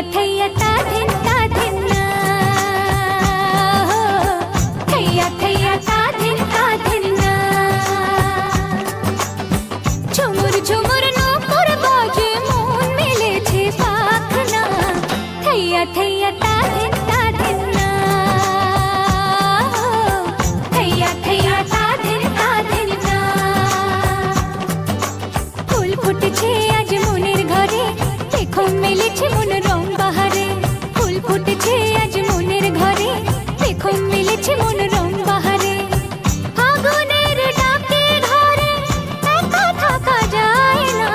थैया ता धिन ना थैया थैया ता धिन ना झुमुर झुमुर नूपुर बाजे মন মেলেছে পাখনা थैया थैया ता धिन ना थैया थैया ता धिन ना ফুল ফুটেছে আজ মনের ঘরে দেখো মেলেছে মন রং বাহারে ফুল ফুটেছে আজ মনের ঘরে দেখো মেলেছে মন রং বাহারে ফাগুনের ডাকে ঘরে একা থাকা যায় না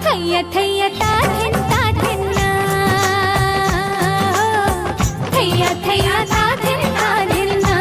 থैया थैया ता धिन না थैया थैया ता धिन না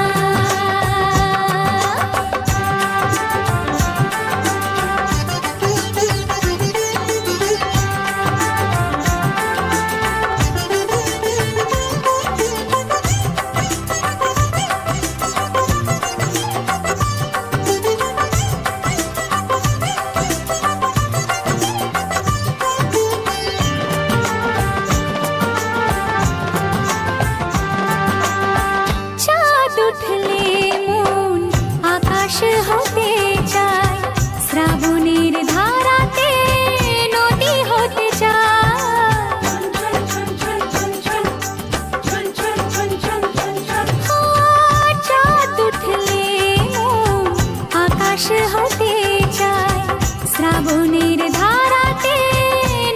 চাঁদ উঠলে মন আকাশ হতে চায় শ্রাবণের ধারাতে নদী হতে চায় চাঁদ উঠলে মন আকাশ হতে চায় শ্রাবণের ধারাতে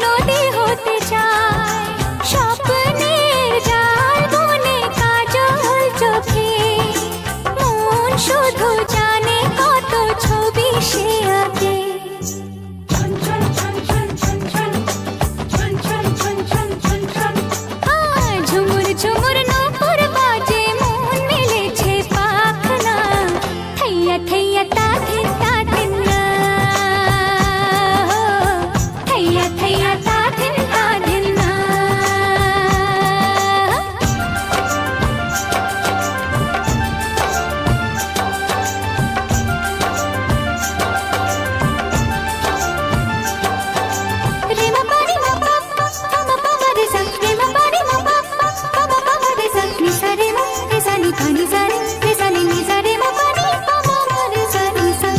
নদী হতে চায় স্বপ্নের জাল বনে কাজল চোখে মন শুধু জানে কত ছবি সে আঁকে ঝুমুর ঝুমুর নূপুর বাজে মন মেলেছে পাখনা থैया थैया ता धिन না थैया थैया ता धिन না রে মা পারি মা পা মা পা মা রে সা রে মা পারি মা পা মা পা মা রে সা নি সা রে মা রে সা নি পা নি সা নি সা রে মা পারি পা মা রে সা নি সা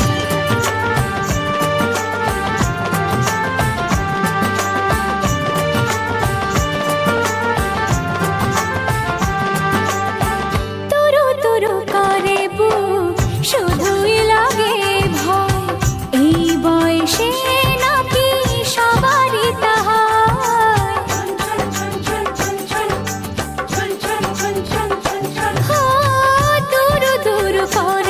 তুরু তুরু করে বুক শুধুই লাগে ভয় এই বয়সে নাকি সবারই তা হয় তুরু তুরু করে